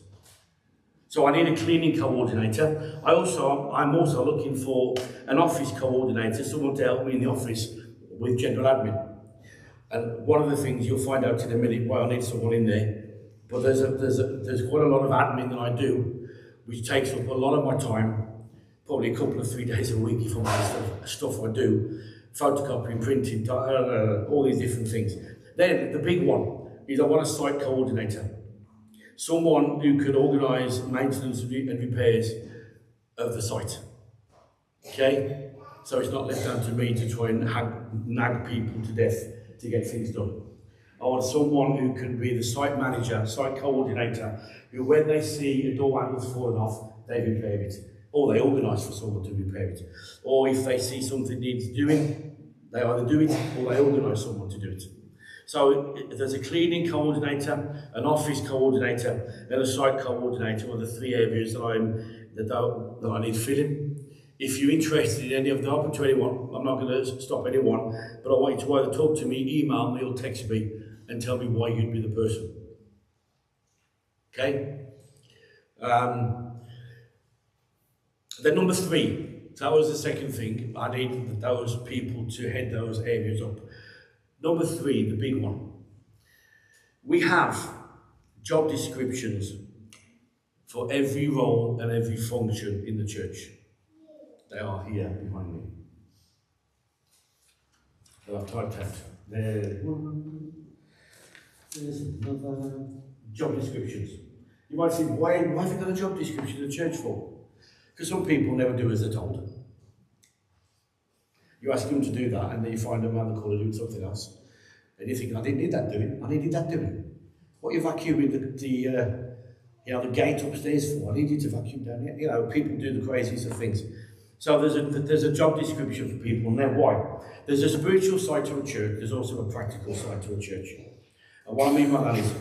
So I need a cleaning coordinator. I'm also looking for an office coordinator, someone to help me in the office with general admin. And one of the things you'll find out in a minute why I need someone in there, but there's quite a lot of admin that I do, which takes up a lot of my time, probably a couple of 3 days a week if I'm honest, stuff I do, photocopying, printing, all these different things. Then the big one is I want a site coordinator. Someone who could organise maintenance and repairs of the site. Okay? So it's not left down to me to try and nag people to death to get things done. I want someone who can be the site manager, site coordinator, who when they see a door handle's fallen off, they repair it. Or they organise for someone to repair it. Or if they see something needs doing, they either do it or they organise someone to do it. So there's a cleaning coordinator, an office coordinator, and a site coordinator are the 3 areas that I need filling. If you're interested in any of them, open to anyone. I'm not going to stop anyone, but I want you to either talk to me, email me, or text me and tell me why you'd be the person. Okay? Then number 3, that was the second thing. I need those people to head those areas up. Number 3, the big one. We have job descriptions for every role and every function in the church. They are here behind me. So I've typed out. There's another job descriptions. You might say, why have you got a job description in the church for? Because some people never do as they're told. You ask them to do that, and then you find them around the corner doing something else. And you think, I didn't need that doing. I needed that doing. What are you vacuuming the gate upstairs for? I need you to vacuum down here. You know, people do the craziest of things. So there's a job description for people, and then why? There's a spiritual side to a church. There's also a practical side to a church. And what I mean by that is,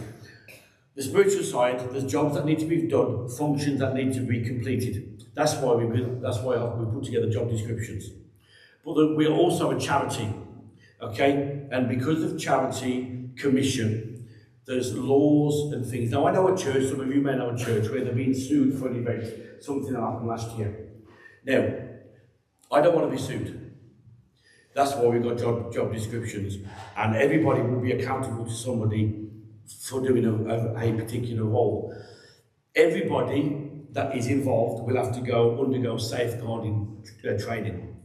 the spiritual side, there's jobs that need to be done, functions that need to be completed. That's why we put together job descriptions. But we are also a charity, okay? And because of charity commission, there's laws and things. Now I know a church, some of you may know a church, where they're being sued for an event, something that happened last year. Now, I don't want to be sued. That's why we've got job descriptions, and everybody will be accountable to somebody for doing a particular role. Everybody that is involved will have to undergo safeguarding training.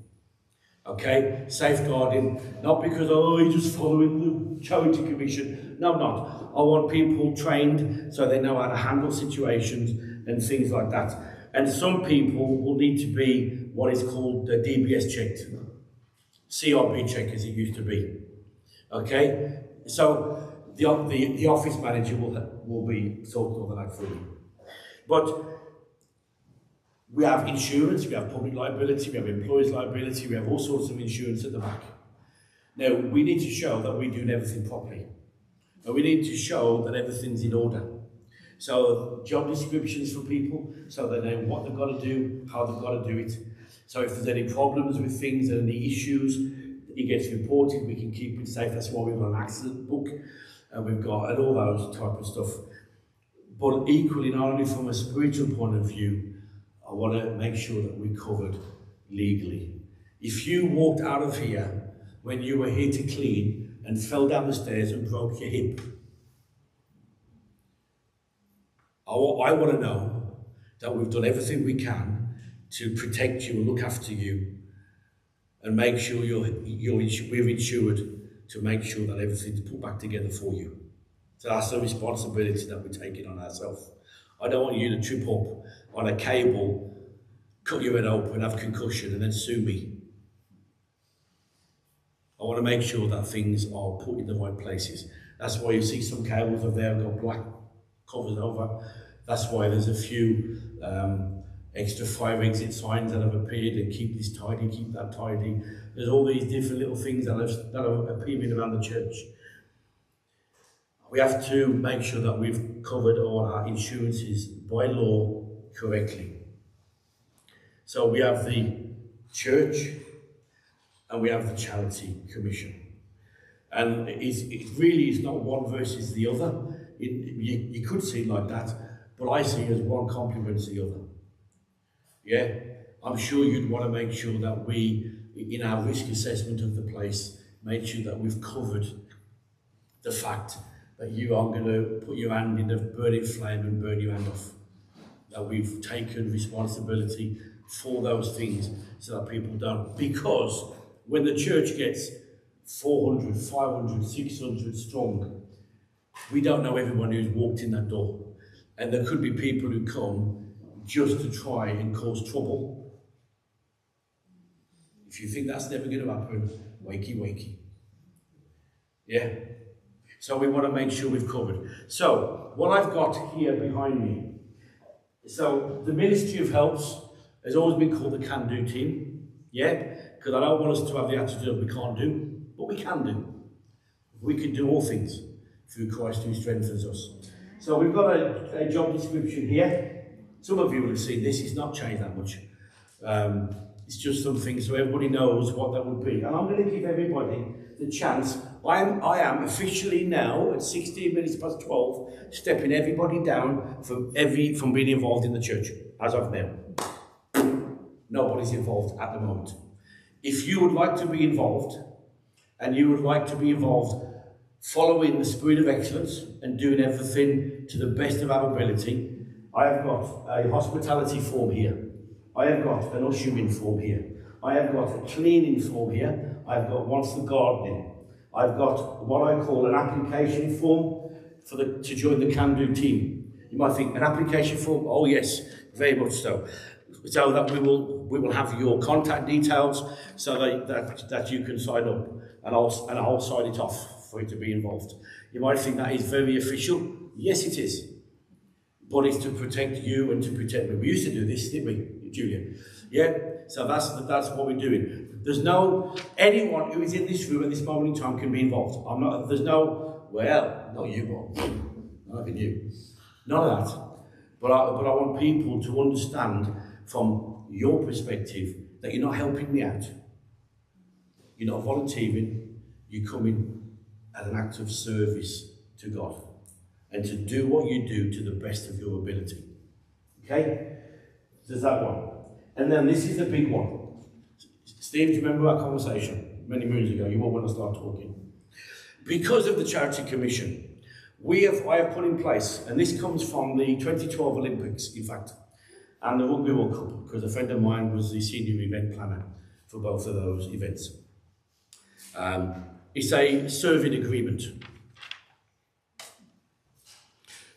Okay, safeguarding, not because, oh, you're just following the charity commission. No, I'm not. I want people trained so they know how to handle situations and things like that. And some people will need to be what is called the DBS checked, CRB check as it used to be. Okay, so the office manager will be sorting all that for you. But we have insurance, we have public liability, we have employees' liability, we have all sorts of insurance at the back. Now, we need to show that we're doing everything properly. And we need to show that everything's in order. So, job descriptions for people, so they know what they've got to do, how they've got to do it. So if there's any problems with things and any issues, it gets reported, we can keep it safe. That's why we've got an accident book, and we've got and all those type of stuff. But equally, not only from a spiritual point of view, I want to make sure that we're covered legally. If you walked out of here when you were here to clean and fell down the stairs and broke your hip, I want to know that we've done everything we can to protect you and look after you and make sure we're insured to make sure that everything's put back together for you. So that's the responsibility that we're taking on ourselves. I don't want you to trip up on a cable, cut your head open, have concussion, and then sue me. I want to make sure that things are put in the right places. That's why you see some cables over there got black covers over. That's why there's a few extra fire exit signs that have appeared and keep this tidy, keep that tidy. There's all these different little things that are appearing around the church. We have to make sure that we've covered all our insurances by law correctly. So we have the church and we have the charity commission. And it really is not one versus the other. You could see it like that, but I see it as one complements the other. Yeah, I'm sure you'd want to make sure that we, in our risk assessment of the place, make sure that we've covered the fact that you aren't going to put your hand in the burning flame and burn your hand off. That we've taken responsibility for those things so that people don't. Because when the church gets 400, 500, 600 strong, we don't know everyone who's walked in that door. And there could be people who come just to try and cause trouble. If you think that's never going to happen, wakey, wakey. Yeah? So we want to make sure we've covered. So, what I've got here behind me. So, the Ministry of Helps has always been called the Can-Do team. Yeah? Because I don't want us to have the attitude that we can't do, but we can do. We can do all things through Christ who strengthens us. So, we've got a job description here. Some of you will have seen this. It's not changed that much. It's just some things so everybody knows what that would be. And I'm going to give everybody the chance. I am officially now at 16 minutes past 12 stepping everybody down from being involved in the church as of now. Nobody's involved at the moment. If you would like to be involved, and you would like to be involved following the spirit of excellence and doing everything to the best of our ability, I have got a hospitality form here. I have got an ushering form here. I have got a cleaning form here. I've got one for gardening. I've got what I call an application form to join the Can-Do team. You might think, an application form? Oh yes, very much so. So that we will have your contact details so that you can sign up, and I'll sign it off for you to be involved. You might think that is very official. Yes, it is. But it's to protect you and to protect me. We used to do this, didn't we, Julia? Yeah? So that's what we're doing. There's no, anyone who is in this room at this moment in time can be involved. There's no, well, not you, Bob. Not even you. None of that. But I want people to understand from your perspective that you're not helping me out. You're not volunteering. You're coming as an act of service to God. And to do what you do to the best of your ability. Okay? There's that one. And then this is the big one. Steve, do you remember our conversation many moons ago? You won't want to start talking. Because of the Charity Commission, I have put in place, and this comes from the 2012 Olympics, in fact, and the Rugby World Cup, because a friend of mine was the senior event planner for both of those events. It's a serving agreement.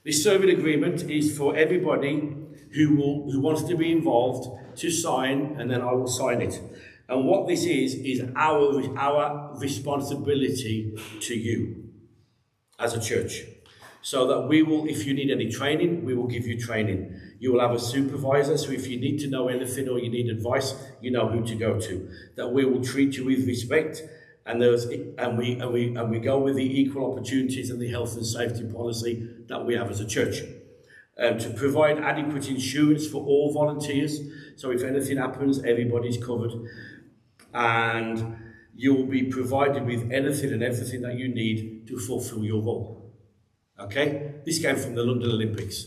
This serving agreement is for everybody who wants to be involved to sign, and then I will sign it. And what this is our responsibility to you as a church. So that we will, if you need any training, we will give you training. You will have a supervisor, so if you need to know anything or you need advice, you know who to go to. That we will treat you with respect, and we go with the equal opportunities and the health and safety policy that we have as a church. To provide adequate insurance for all volunteers, so if anything happens, everybody's covered. And you will be provided with anything and everything that you need to fulfill your role. Okay? This came from the London Olympics.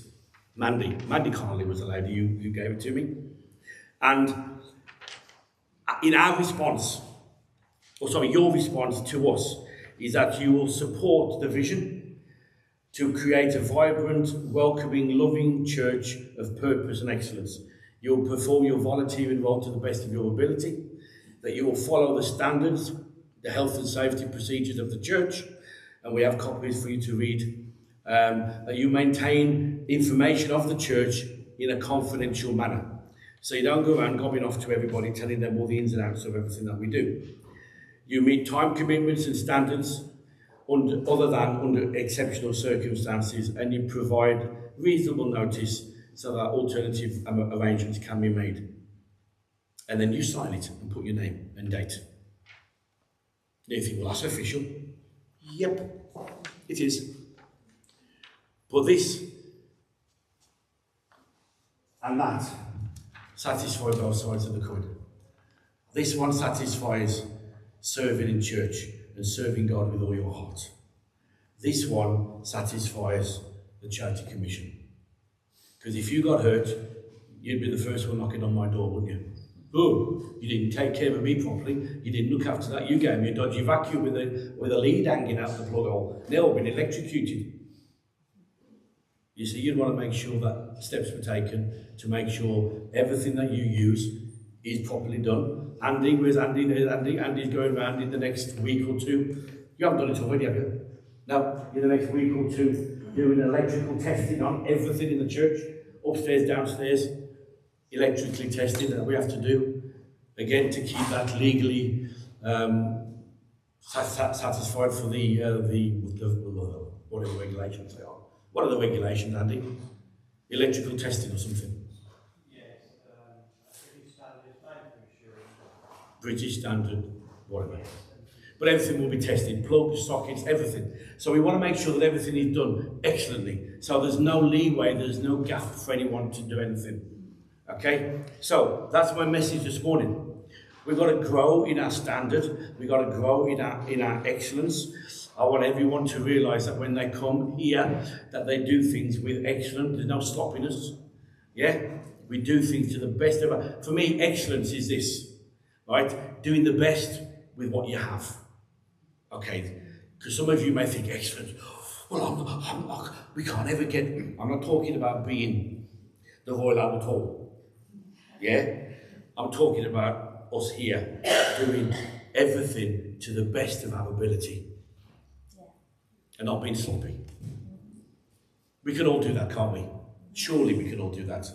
Mandy Connolly was the lady who gave it to me. And in our response, your response to us, is that you will support the vision to create a vibrant, welcoming, loving church of purpose and excellence. You will perform your volunteering role to the best of your ability, that you will follow the standards, the health and safety procedures of the church, and we have copies for you to read, that you maintain information of the church in a confidential manner. So you don't go around gobbing off to everybody, telling them all the ins and outs of everything that we do. You meet time commitments and standards under exceptional circumstances, and you provide reasonable notice so that alternative arrangements can be made. And then you sign it and put your name and date. You think, well, that's official. Yep, it is. But this and that satisfy both sides of the coin. This one satisfies serving in church and serving God with all your heart. This one satisfies the Charity Commission. Because if you got hurt, you'd be the first one knocking on my door, wouldn't you? Oh, you didn't take care of me properly. You didn't look after that. You gave me a dodgy vacuum with a lead hanging out the plug hole. They've all been electrocuted. You see, you'd want to make sure that steps were taken to make sure everything that you use is properly done. Andy, where's Andy? There's Andy. Andy's going around in the next week or two. You haven't done it already, have you? No, in the next week or two, doing electrical testing on everything in the church, upstairs, downstairs, electrically testing that we have to do, again, to keep that legally satisfied for the whatever regulations they are. What are the regulations, Andy? Electrical testing or something? Yes, British Standard Bank Insurance. British Standard, whatever. But everything will be tested, plugs, sockets, everything. So we want to make sure that everything is done excellently. So there's no leeway, there's no gap for anyone to do anything. Okay? So that's my message this morning. We've got to grow in our standard. We've got to grow in our excellence. I want everyone to realise that when they come here, that they do things with excellence. There's no sloppiness. Yeah? We do things to the best of our... For me, excellence is this, right? Doing the best with what you have. Okay? Because some of you may think, excellence, well, we can't ever get... I'm not talking about being the Royal Albert Hall. Yeah? I'm talking about us here doing everything to the best of our ability. And not being sloppy. We can all do that, can't we? Surely we can all do that.